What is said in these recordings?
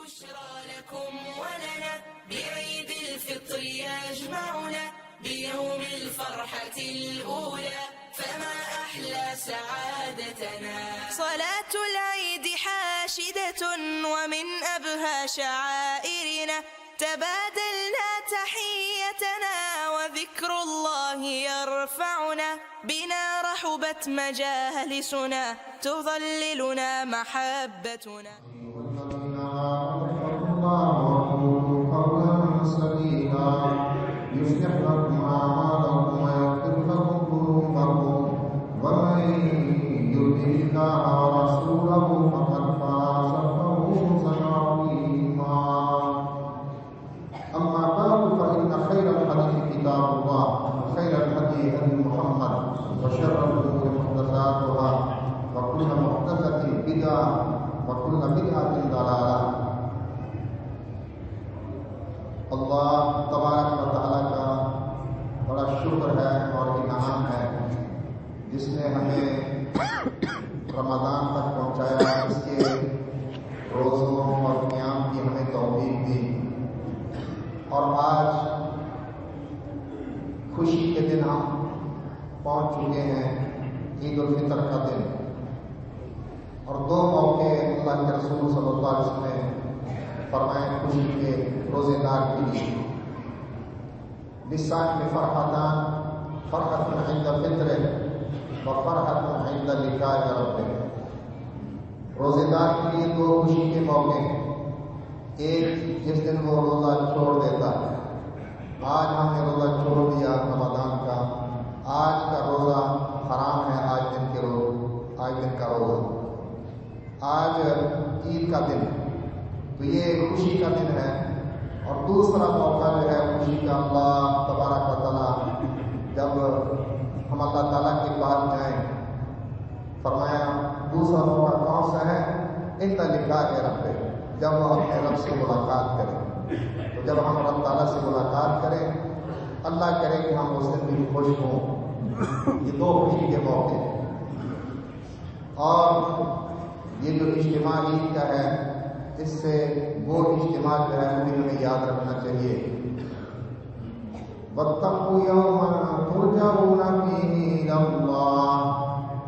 بشرى لكم ولنا بعيد الفطر يجمعنا بيوم الفرحة الأولى فما أحلى سعادتنا. صلاة العيد حاشدة ومن أبهى شعائرنا تبادلنا تحيتنا وذكر الله يرفعنا بنا رحبت مجالسنا تظللنا محبتنا. يصلح لكم أعمالكم ويغفر لكم ذنوبكم ومن يطع الله ورسوله فقد فاز فوزا عظيما. أما بعد فإن خير الحديث كتاب الله وخير الهدي هدي محمد وشر الأمور محدثاتها وكل محدثة بدعة وكل بدعة ضلالة. اللہ تبارک و تعالیٰ کا بڑا شکر ہے اور انعام ہے جس نے ہمیں رمضان تک پہنچایا، اس کے روزوں اور قیام کی ہمیں توفیق دی، اور آج خوشی کے دن ہم پہنچ چکے ہیں، عید الفطر کا دن، اور دو موقع اللہ کے رسول صلی اللہ علیہ وسلم نے فرمائے خوشی کے روزے دار کے لیے. لسان میں فرحتان، فرحت عند فطر و فرحت عند لقاء رب. روزے دار کے لیے دو خوشی کے موقع، ایک جس دن وہ روزہ چھوڑ دیتا ہے. آج ہم نے روزہ چھوڑ دیا رمضان کا، آج کا روزہ حرام ہے، آج دن کا روزہ، آج عید کا دن، تو یہ خوشی کا دن ہے. اور دوسرا موقع جو ہے خوشی کا، اللہ تبارک و تعالیٰ جب ہم اللہ تعالیٰ کے پاس جائیں، فرمایا دوسرا موقع کون سا ہے؟ ان لقاء رب، جب وہ اپنے رب سے ملاقات کریں. تو جب ہم رب تعالیٰ سے ملاقات کریں، اللہ کرے کہ ہم اس دن بھی خوش ہوں. یہ دو خوشی کے موقع. اور یہ جو اجتماع عید کا ہے، اس سے وہ اجتماع جو ہے وہ بھی ہمیں یاد رکھنا چاہیے. وَاتَّقُوا يَوْمًا تُرْجَعُونَ فِيهِ إِلَى اللَّهِ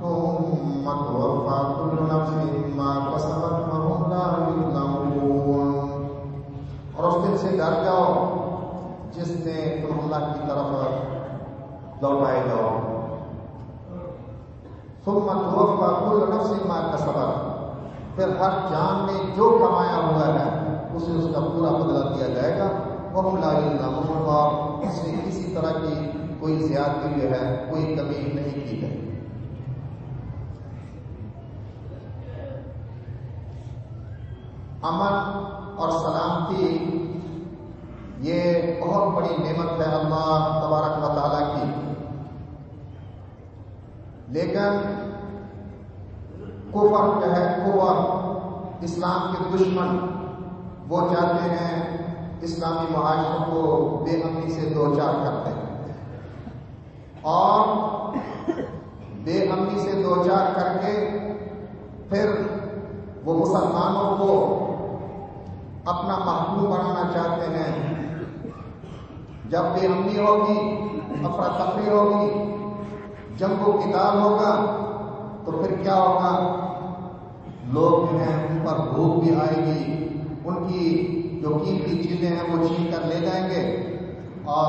ثُمَّ تُوَفَّى كُلُّ نَفْسٍ مَّا كَسَبَتْ وَهُمْ لَا يُظْلَمُونَ. اور اس دن سے ڈر جاؤ جس نے تم اللہ کی طرف لوٹائے جاؤ. ثُمَّ تُوَفَّى كُلُّ نَفْسٍ مَّا كَسَبَتْ، پھر ہر جان نے جو کمایا ہوا ہے اسے اس کا پورا بدلہ دیا جائے گا. وَهُمْ لَا يُظْلَمُونَ، اور اس میں کسی طرح کی کوئی زیادتی جو ہے، کوئی کمی نہیں کی گئی. امن اور سلامتی یہ بہت بڑی نعمت ہے اللہ تبارک و تعالیٰ کی، لیکن کفر جو ہے، کفر اسلام کے دشمن، وہ چاہتے ہیں اسلامی معاشرے کو بے امنی سے دوچار کرتے ہیں، اور بے امنی سے دوچار کر کے پھر وہ مسلمانوں کو اپنا محکوم بنانا چاہتے ہیں. جب بے امنی ہوگی، افراتفری ہوگی، جنگ و قتال ہوگا، تو پھر کیا ہوگا؟ لوگ جو ہیں ان پر بھوک بھی آئے گی، ان کی جو قیمتی چیزیں ہیں وہ چھین کر لے جائیں گے، اور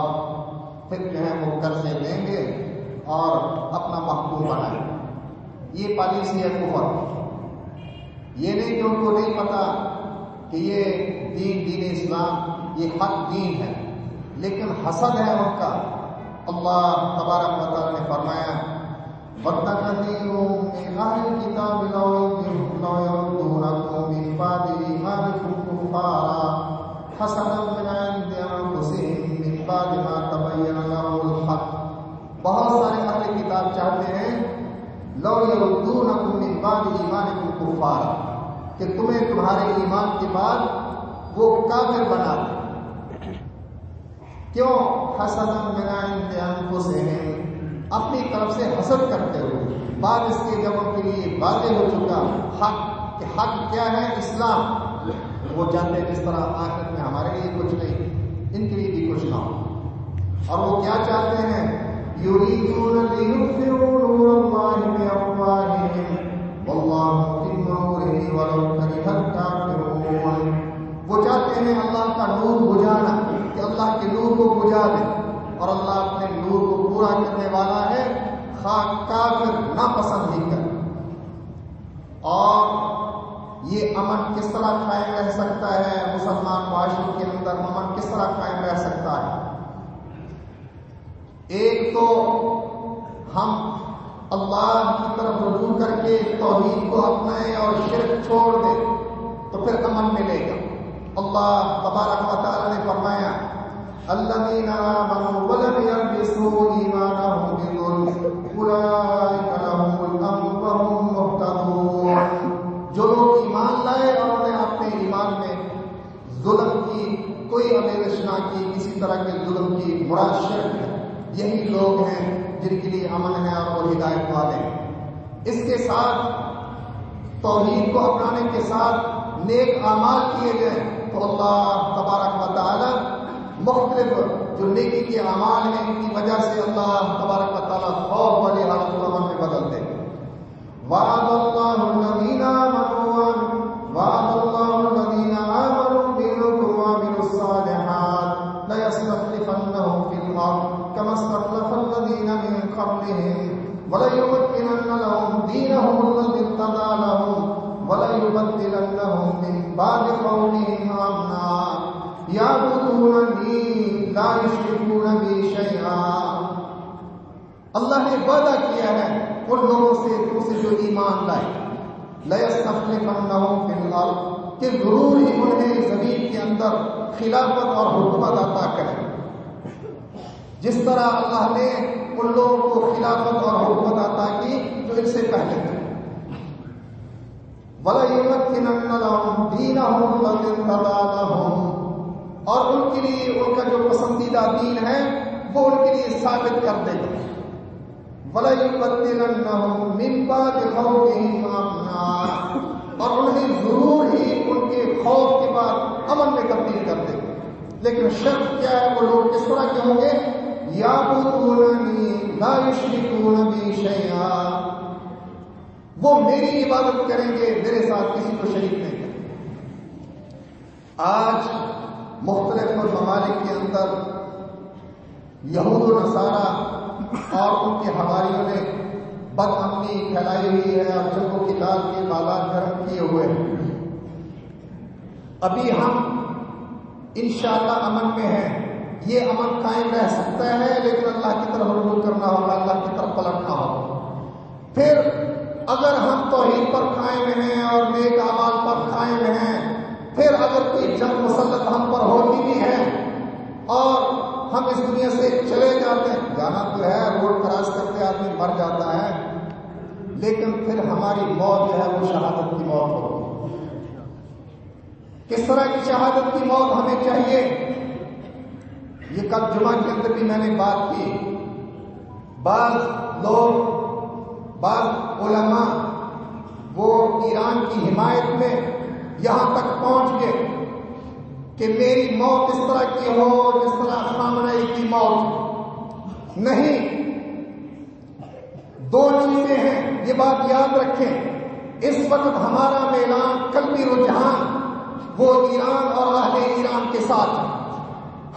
پھر جو ہے وہ قرضے لیں گے اور اپنا محکوم بنائیں. یہ پالیسی ہے کفر. یہ نہیں کہ ان کو نہیں پتا کہ یہ دین اسلام یہ حق دین ہے، لیکن حسد ہے ان کا. اللہ تبارک و تعالیٰ نے فرمایا وَدَّ كَثِيرٌ مِّنْ أَهْلِ الْكِتَابِ لَوْ يَرُدُّونَكُم مِّن بَعْدِ إِيمَانِكُمْ كُفَّارًا حَسَدًا مِّنْ عِندِ أَنفُسِهِم مِّن بَعْدِ مَا تَبَيَّنَ لَهُمُ الْحَقُّ. بہت سارے اہل کتاب چاہتے ہیں لَوْ يَرُدُّونَكُم مِّن بَعْدِ إِيمَانِكُمْ كُفَّارًا، کہ تمہیں تمہارے ایمان کے بعد وہ کافر بنا دیں. کیوں؟ حَسَدًا مِّنْ عِندِ أَنفُسِهِم، اپنی طرف سے حسد کرتے ہوئے، بعد اس کے جب ان کے لیے واضح ہو چکا حق کہ حق کیا ہے، اسلام، وہ جانتے ہیں جس طرح آخرت میں ہمارے لیے کچھ نہیں، ان کے لیے بھی کچھ نہ ہو. اور وہ کیا چاہتے ہیں؟ یریدون لیطفئوا نور اللہ بافواہہم واللہ متم نورہ ولو کرہ الکافرون. وہ چاہتے ہیں اللہ کا نور بجھانا، کہ اللہ کے نور کو بجھا دے، اور اللہ اپنے نور کو پورا کرنے والا ہے، خواہ کافر ناپسند ہی کر. اور یہ امن کس طرح قائم رہ سکتا ہے؟ مسلمان معاشرے کے اندر امن کس طرح قائم رہ سکتا ہے؟ ایک تو ہم اللہ کی طرف رجوع کر کے توحید کو اپنائیں اور شرک چھوڑ دیں تو پھر امن ملے گا. اللہ تبارک و تعالی نے فرمایا الذین آمنوا ولم یلبسوا ایمانهم بظلم اولئک لهم الامن وهم مہتدون. جو لوگ ایمان لائے اور انہوں نے اپنے ایمان میں ظلم کی کوئی آمیزش نہ کی، کسی طرح کے ظلم کی، مراد شرک ہے، یہی لوگ ہیں جن کے لیے امن ہے اور وہ ہدایت والے ہیں. اس کے ساتھ توحید کو اپنانے کے ساتھ نیک اعمال کیے گئے تو اللہ تبارک و تعالی مختلف جو نیکی کے اعمال ہیں ان کی وجہ سے اللہ تبارک و تعالی خوف والی حالت کو امن میں بدل دے. وعد اللہ الذین آمنوا منکم وعملوا الصالحات لیستخلفنہم فی الارض كما استخلف الذين من قبلهم وليمكنن لهم دينهم الذي ارتضى لهم وليبدلنهم من بعد خوفهم امنا يعبدونني لا يشركون بي شيئا. اللہ نے وعدہ کیا ہے ان لوگوں سے جو ایمان لائے، لَيَسْتَخْلِفَنَّهُمْ فِي الْأَرْضِ، کہ ضرور ہی انہیں زمین کے اندر خلافت اور حکومت عطا کرے، جس طرح اللہ نے ان لوگوں کو خلافت اور حکومت عطا کی جو ان سے پہلے تھے. وَلَيُمَكِّنَنَّ لَهُمْ دِينَهُمْ الَّذِي ارْتَضَىٰ لَهُمْ، اور ان کے لیے ان کا جو پسندیدہ دین ہے وہ ان کے لیے ثابت کر دے گا. وَلَيُبَدِّلَنَّهُمْ مِن بَعْدِ خَوْفِهِمْ أَمْنًا، اور انہیں ضرور ہی ان کے خوف کے بعد امن میں تبدیل کر دے گا. لیکن شرط کیا ہے؟ وہ لوگ کس طرح کے ہوں گے؟ یعبدوننی لا یشرکون بی شیئا، وہ میری عبادت کریں گے، میرے ساتھ کسی کو شریک نہیں کریں گے. آج مختلف ممالک کے اندر یہود و نصارہ اور ان کے حواریوں نے بد امنی پھیلائی ہوئی ہے اور جنگ و قتال کے حالات گرم کیے ہوئے ہیں. ابھی ہم انشاءاللہ امن میں ہے، یہ امن قائم رہ سکتا ہے، لیکن اللہ کی طرف رجوع کرنا ہوگا، اللہ کی طرف پلٹنا ہوگا. پھر اگر ہم توحید پر قائم ہیں اور نیک اعمال پر قائم ہیں، پھر اگر کوئی جنگ مسلط ہم پر ہوتی بھی ہے اور ہم اس دنیا سے چلے جاتے ہیں، جانا تو ہے، روڈ کراس کرتے آدمی مر جاتا ہے، لیکن پھر ہماری موت جو ہے وہ شہادت کی موت ہوگی. کس طرح کی شہادت کی موت ہمیں چاہیے؟ یہ کل جمعہ کے اندر بھی میں نے بات کی. بعض لوگ، بعض علماء وہ ایران کی حمایت میں یہاں تک پہنچ گئے کہ میری موت اس طرح کی ہو جس طرح خامنہ کی موت. نہیں، دو چیزیں ہیں، یہ بات یاد رکھیں. اس وقت ہمارا میلان قلبی رجحان وہ ایران اور اہل ایران کے ساتھ ہے.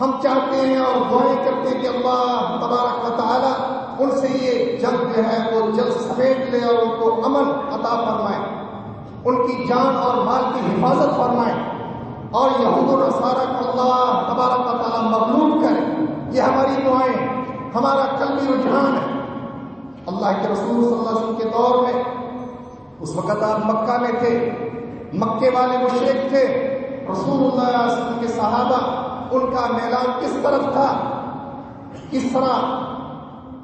ہم چاہتے ہیں اور دعائیں کرتے ہیں کہ اللہ تبارک و تعالی ان سے یہ جنگ جو ہے وہ جلد سمیٹ لے اور ان کو امن عطا فرمائے، ان کی جان اور مال کی حفاظت فرمائے، اور یہود و نصارہ کو اللہ تبارک و تعالی مغلوب کرے. یہ ہماری دعائیں، ہمارا قلبی رجحان ہے. اللہ کے رسول صلی اللہ علیہ وسلم کے دور میں، اس وقت آپ مکہ میں تھے، مکے والے مشرک تھے، رسول اللہ علیہ وسلم کے صحابہ، ان کا میلان کس طرف تھا، کس طرح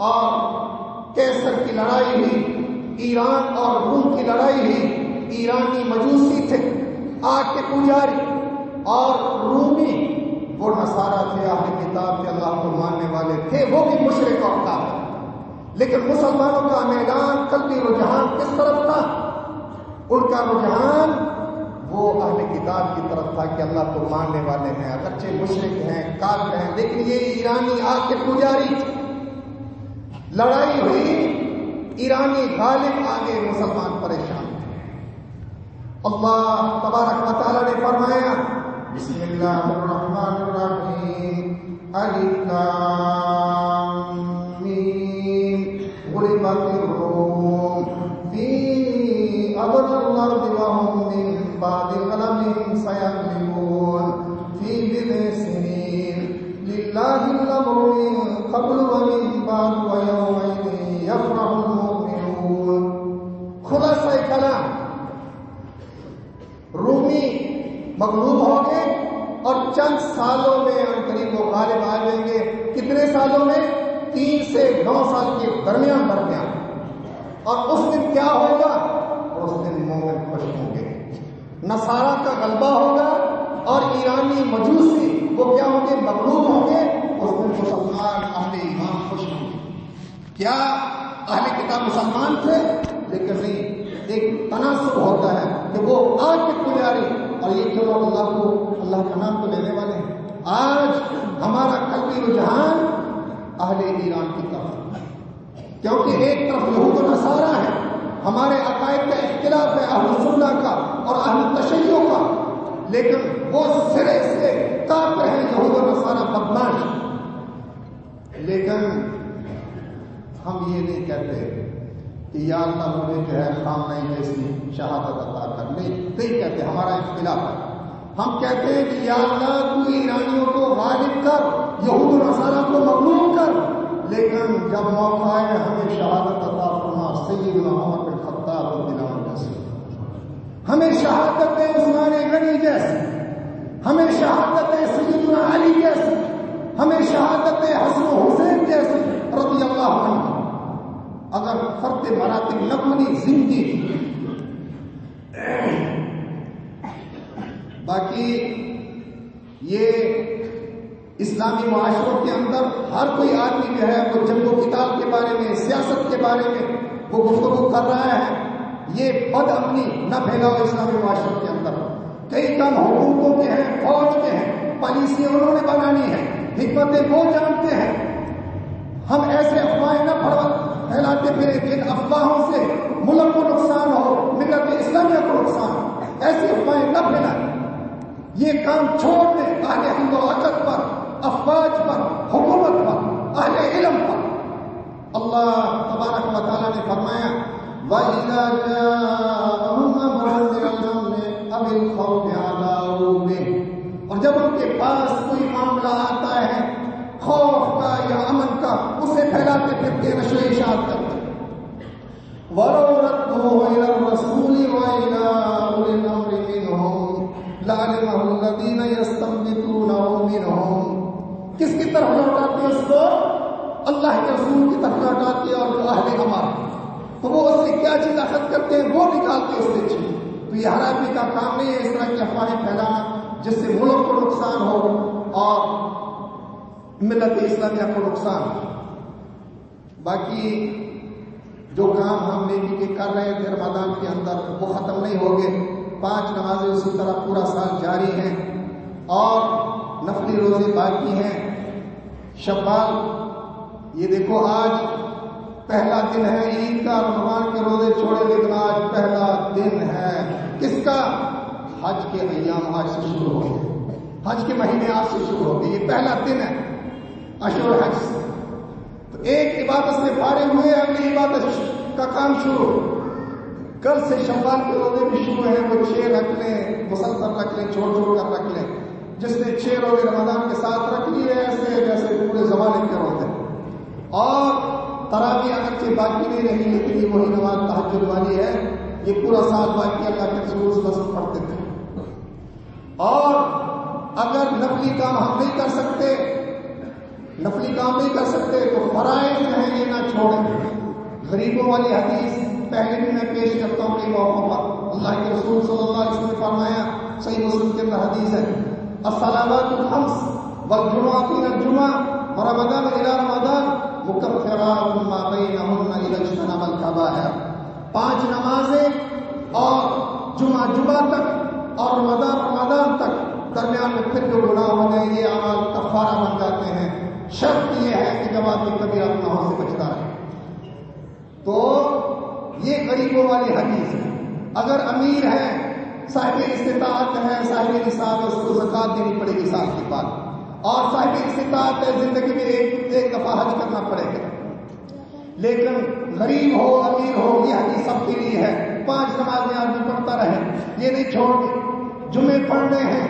اور کیسر کی لڑائی ہوئی، ایران اور روم کی لڑائی ہوئی. ایرانی مجوسی تھے، آگ کے پجاری، اور رومی وہ نصارہ تھے، اہل کتاب تھے، اللہ کو ماننے والے تھے، وہ بھی مشرک اور کافر. لیکن مسلمانوں کا میدان قلبی رجحان کس طرف تھا؟ ان کا رجحان وہ اہل کتاب کی طرف تھا کہ اللہ کو ماننے والے ہیں، اگرچہ مشرک ہیں، کافر ہیں، لیکن یہ ایرانی آگ کے پجاری تھے۔ لڑائی ہوئی، ایرانی غالب آگے، مسلمان پریشان تھے۔ اللہ تبارک و تعالیٰ نے فرمایا بسم اللہ الرحمن الرحیم الف لام میم غلبت الروم فی ادنی الارض وهم من بعد غلبهم سيغلبون فی بضع سنین للہ الامر من قبل ومن بعد ویومئذ یفرح المؤمنون۔ خلاصہ کلام، رومی مغلوب ہو گئے اور چند سالوں میں ان قریب وہ غالب آ جائیں گے۔ کتنے سالوں میں؟ 3 سے 9 سال کے درمیان۔ اور اس دن کیا ہوگا؟ اس دن مومن خوش ہوں گے، نصارہ کا غلبہ ہوگا، اور ایرانی مجوسی وہ کیا ہوں گے؟ مغلوب ہوں گے۔ اس دن مسلمان اہل ایمان خوش ہوں گے۔ کیا اہل کتاب مسلمان تھے؟ لیکن نہیں، ایک تناسب ہوتا ہے کہ وہ آج کے پجاری، اور یہ جو لوگ اللہ کا نام تو لینے والے ہیں۔ آج ہمارا قلبی رجحان اہل ایران کی طرف ہے، کیونکہ ایک طرف یہود و نصارہ ہے، ہمارے عقائد کا اختلاف ہے، اہل سنہ کا اور اہل تشیع کا، لیکن وہ سرے سے کافر ہیں، یہود و نصارہ بدماش۔ لیکن ہم یہ نہیں کہتے کہ یا اللہ مجھے جو ہے خامنہ جیسی شہادت عطا کر، نہیں کہتے، ہمارا اختلاف ہے۔ ہم کہتے ہیں کہ یا اللہ تو ایرانیوں کو غالب کر، یہود و نصارہ کو مغلوب کر، لیکن جب موقع آئے ہمیں شہادت عطا فرما سیدنا عمر بن خطاب رضی اللہ عنہ جیسی، ہمیں شہادت عثمان غنی جیسی، ہمیں شہادت سیدنا علی جیسی، ہمیں شہادت حسن و حسین جیسی رضی اللہ عنہ۔ اگر فرد مراتب نہ بنی زندگی، باقی یہ اسلامی معاشروں کے اندر ہر کوئی آدمی جو ہے وہ جنگ و قتال کے بارے میں، سیاست کے بارے میں وہ گفتگو کر رہا ہے۔ یہ بد امنی نہ پھیلاؤ اسلامی معاشروں کے اندر۔ کئی کام حکومتوں کے ہیں، فوج کے ہیں، پالیسیاں انہوں نے بنانی ہے، حکمتیں وہ جانتے ہیں۔ ہم ایسے افواہیں نہ پھیلاتے پھریں جن افواہوں سے ملک کو نقصان ہو، ملت اسلامیہ کو نقصان، ایسی افواہیں نہ پھیلائیں۔ یہ کام چھوڑ دیں اہل حل و عقد پر، افواج پر، حکومت پر، اہل علم پر۔ اللہ تبارک و تعالیٰ نے فرمایا وَإِذَا جَاءَهُمْ أَمْرٌ مِّنَ الْأَمْنِ أَوِ الْخَوْفِ أَذَاعُوا بِهِ، اور جب ان کے پاس کوئی معاملہ آتا ہے خوف کا یا امن کا، اسے پھیلاتے پھرتے نشر و اشاعت کرتے۔ وَلَوْ رَدُّوهُ إِلَى الرَّسُولِ وَإِلَى أُولِي الْأَمْرِ مِنْهُمْ لَعَلِمَهُ الَّذِينَ يَسْتَنبِطُونَهُ مِنْهُمْ۔ کس کی طرف لوٹاتے ہیں اس کو؟ اللہ کے رسول کی طرف لوٹاتے ہیں، اور جو اہل ہمارے تو وہ اس سے کیا چیز اخذ کرتے ہیں وہ نکالتے اس سے چیز۔ تو یہ ہر آدمی کا کام نہیں ہے اس طرح کی افواہیں پھیلانا جس سے ملک کو نقصان ہو اور ملت اسلامیہ کو نقصان ہو۔ باقی جو کام ہم نیکی کے کر رہے تھے رمضان کے اندر وہ ختم نہیں ہو گئے۔ 5 نمازیں اسی طرح پورا سال جاری ہیں، اور نفلی روزے باقی ہیں۔ شوال، یہ دیکھو آج پہلا دن ہے عید کا، رمضان کے روزے چھوڑے لیکن آج پہلا دن ہے کس کا؟ حج کے ایام آج سے شروع ہو گئے، حج کے مہینے آج سے شروع ہو گئے، یہ پہلا دن ہے اشہر حج سے۔ تو ایک عبادت سے فارغ ہوئے، اگلی عبادت کا کام شروع۔ کل سے شوال کے روزے بھی شروع ہیں، وہ 6 رکھ لیں، مسلسل رکھ لیں، چھوڑ کر رکھ لیں۔ جس نے 6 روزے رمضان کے ساتھ رکھ لیے ایسے جیسے پورے زمانے کے روزے۔ اور تراویح اگرچہ باقی نہیں رہی لیکن یہ وہی نماز تہجد والی ہے، یہ پورا سال باقی اللہ کے رسول صلی اللہ علیہ وسلم پڑھتے تھے۔ اور اگر نفلی کام ہم نہیں کر سکتے تو فرائض جو ہیں یہ نہ چھوڑیں۔ غریبوں والی حدیث پہلے بھی میں پیش کرتا ہوں کئی موقعوں پر۔ اللہ کے رسول صلی اللہ علیہ وسلم نے فرمایا، صحیح مسلم کے اندر حدیث ہے، الصلوات الخمس والجمعۃ الى الجمعہ ورمضان الى رمضان مکفرات ما بینہن اذا اجتنب الکبائر۔ 5 نمازیں اور جمعہ تک اور رمضان تک درمیان میں پھر جو گناہ ہو گئے یہ اعمال کفارہ بن جاتے ہیں. شرط یہ ہے کہ جب آدمی کبیرہ گناہوں سے بچتا رہے. تو یہ غریبوں والی حدیث ہے. اگر امیر ہے، صاحب استطاعت ہے، صاحب نصاب ہے، اس کو زکات دینی پڑے گی سال کے بعد. اور صاحب استطاعت ہے، زندگی میں ایک دفعہ حج کرنا پڑے گا. لیکن غریب ہو امیر ہو یہ حدیث سب کے لیے ہے. 5 نمازیں آدمی پڑھتا رہے، یہ نہیں چھوڑ کے جمعے پڑھنے ہیں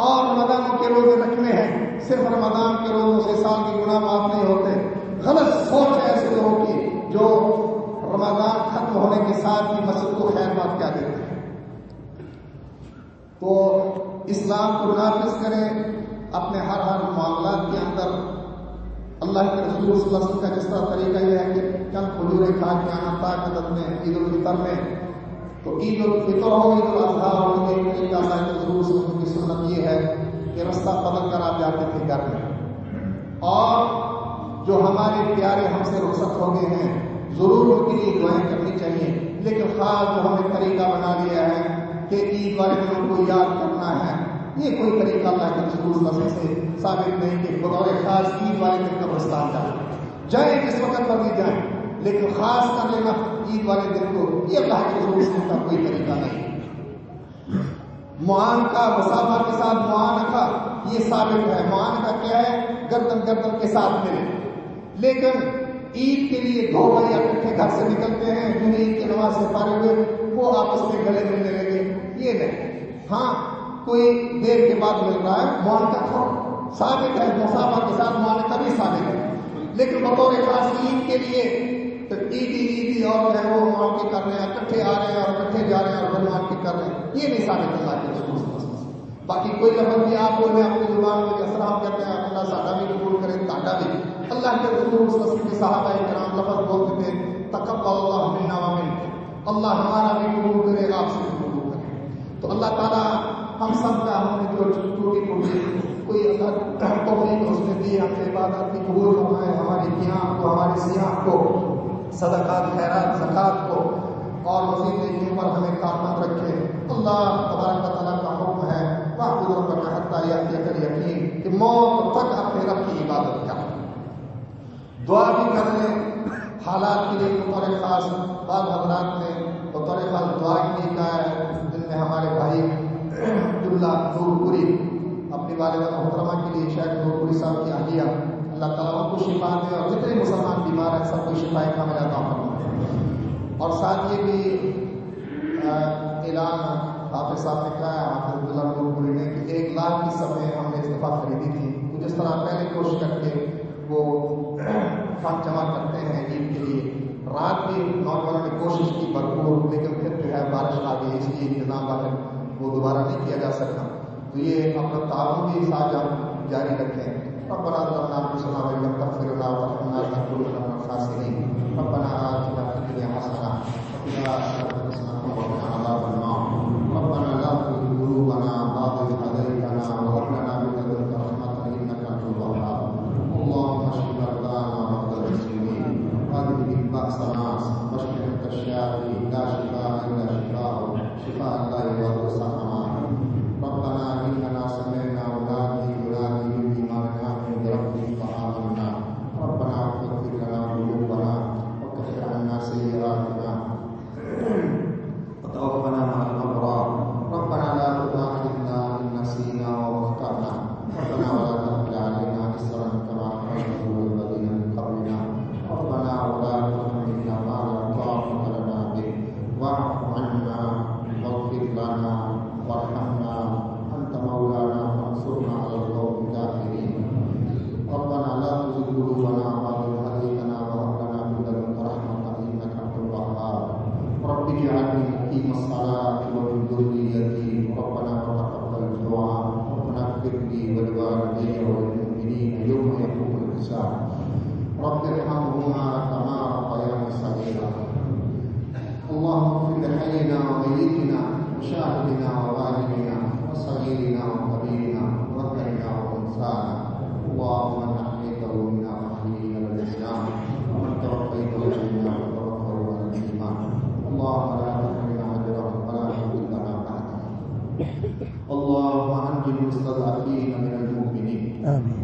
اور رمضانوں کے روزے رکھنے ہیں. صرف رمضان کے روزوں سے سال کے گناہ معاف نہیں ہوتے. غلط سوچ ہے ایسے لوگوں کی جو رمضان ختم ہونے کے ساتھ ہی مسجد کو خیر بات کیا دیتے ہیں. تو اسلام کو نافذ کریں اپنے ہر معاملات کے اندر. اللہ کے رسول صلی اللہ علیہ وسلم کا جس طرح طریقہ یہ ہے کہ چند کھجوریں کھا کے آنا طاقت میں عید الفطر میں، تو عید الفطر ہو عید الاضحیٰ ہو، ایک طریقہ اللہ کے رسول صلی اللہ علیہ وسلم کی سنت یہ ہے کہ رستہ بدل کر آپ جاتے تھے گھر میں. اور جو ہمارے پیارے ہم سے رخصت ہو گئے ہیں ضرور ان کے لیے دعائیں کرنی چاہیے. لیکن خاص جو ہم نے طریقہ بنا لیا ہے کہ عید والے دنوں کو یاد کرنا ہے، یہ کوئی طریقہ اللہ کے رسول صلی اللہ علیہ وسلم سے ثابت نہیں کہ بطور خاص عید والے دن قبرستان جائیں جس وقت پر بھی جائیں، لیکن خاص کر لینا عید والے دن کو، یہ اللہ کے رسول صلی اللہ علیہ وسلم کا کوئی طریقہ نہیں. معان کا مسافہ کے ساتھ معانقہ یہ ثابت ہے. معانقہ کیا ہے؟ گردن کے ساتھ ملے. لیکن عید کے لیے 2 بھائی اکٹھے گھر سے نکلتے ہیں، جنہیں عید کی نماز سے فارغ ہوئے وہ آپس میں گلے ملنے لگے، یہ نہیں. ہاں کوئی دیر کے بعد مل رہا ہے، معانقہ تھوڑا ثابت ہے. مسافہ کے ساتھ معانقہ بھی ثابت ہے. لیکن بطور خاص عید کے لیے عیدی اور جو ہے وہ معانقے کر رہے ہیں، اکٹھے آ رہے ہیں اور اکٹھے جا رہے ہیں اور پھر معانقے کر رہے ہیں، یہ نہیں ثابت اللہ کے رسول صلی اللہ علیہ وسلم. باقی کوئی لفظ بھی آپ بولے اپنی زبان میں جس طرح ہم کہتے ہیں اللہ سادہ بھی قبول کرے تاڈا بھی. اللہ کے رسول صلی اللہ علیہ وسلم کے صحابہ کرام لفظ بولتے تھے تقبل اللہ منا ومنکم، اللہ ہمارا بھی قبول کرے آپ سے بھی قبول کرے. تو اللہ تعالیٰ ہم سب کا ہم نے جو ٹوٹی پھوٹی کوئی اللہ توفیق اس نے دی، ہم عبادت کی قبول فرمائے، ہماری قیام کو، ہمارے سیاح کو، صدقات خیرات زکات کو اور مزید نیکیوں پر ہمیں کارمند رکھے. اللہ تبارک و تعالیٰ کا حکم ہے واعبد ربک حتی یأتیک الیقین کہ موت تک اپنے رب کی عبادت کر. دعا بھی کر لیں حالات کے لیے بطور خاص. بعض حضرات نے بطور خاص دعا کے لیے کہا ہے، جن میں ہمارے بھائی عبداللہ نور پوری اپنی والدہ محترمہ کے لیے شیخ نور پوری صاحب کی اہلیہ، اللہ تعالیٰ ان کو شفا دے اور جتنے مسلمان بیمار ہیں سب کو شفا کاملہ عطا فرمائے. اور ساتھ یہ بھی اعلان حافظ صاحب نے کہا ہے، حافظ عبداللہ نور پوری نے، کہ 1 لاکھ کی سبزیں ہم نے اس دفعہ خریدی تھی. تو جس طرح پہلے کوشش کر کے وہ فنڈ جمع کرتے ہیں عید کے لیے، رات بھی نوجوانوں نے کوشش کی بھرپور، لیکن پھر جو ہے بارش آ گئی، اس لیے انتظام آخر وہ دوبارہ نہیں کیا جا سکتا. تو یہ اپنا تعاون بھی ساتھ جاری رکھیں. ربنا ظلمنا انفسنا وان لم تغفر لنا وترحمنا لنكونن من الخاسرين. ربنا آتنا في الدنيا حسنة وفي الآخرة حسنة وقنا عذاب النار. ربنا لا تزغ قلوبنا بعد إذ هديتنا وهب لنا من لدنك رحمة إنك أنت الوهاب. اللهم اشف مرضانا ومرضى المسلمين وأذهب بأس الناس واشف أنت الشافي لا شفاء إلا شفاؤك شفاء لا يغادر سقما. ربنا إننا سمعنا منادي ينادي بالإيمان آمنوا بربكم فآمنا. ربنا اغفر لنا ذنوبنا وكفر عنا سيئاتنا وتوفنا مع الأبرار. ربنا لا تؤاخذنا إن نسينا وأخطأنا. ربنا ولا تحمل علينا إصرا كما حملته على الذين من قبلنا. ربنا ولا تحملنا ما لا طاقة لنا به واعف عنا واغفر لنا وارحمنا أنت مولانا فانصرنا على القوم الكافرين. ربنا لا تزغ قلوبنا بعد إذ هديتنا وهب لنا من لدنك رحمة إنك أنت الوهاب. رب اجعلني مقيم الصلاة ومن ذريتي ربنا وتقبل دعاء. ربنا اغفر لي ولوالدي وللمؤمنين يوم يقوم الحساب. رب ارحمهما كما ربياني صغيرا. اللهم اغفر لحينا وميتنا وشاهدنا وغائبنا وصغيرنا وكبيرنا وذكرنا وانثانا. اللهم من احييته منا فاحييه على الاسلام ومن توفيته منا فتوفه على الايمان. اللهم لا تحرمنا اجرهم ولا تضلنا بعدهم. المستضعفين من المؤمنين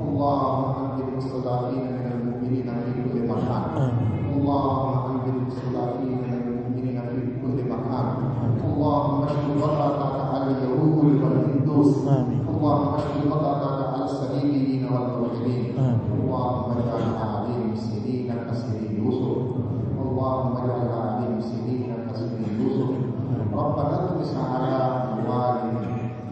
اللهم أنقذ المستضعفين من المؤمنين في كل مكان اللهم أنقذ المستضعفين من المؤمنين في كل مكان اللهم اشف بطاقة على اليهود والهندوس اللهم اشف بطاقة على الصليبيين والملحدين اللهم اجعلنا عليهم سنين كسنين يوسف اللهم اجعلنا عليهم سنين كسنين يوسف ربنا اطمس على أموالهم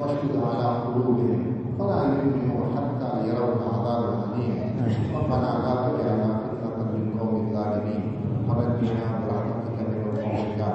واشدد على قلوبهم فلا يؤمنوا حتى يروا العذاب الأليم ربنا لا تجعلنا فتنة للقوم الظالمين ونجنا برحمتك من القوم الكافرين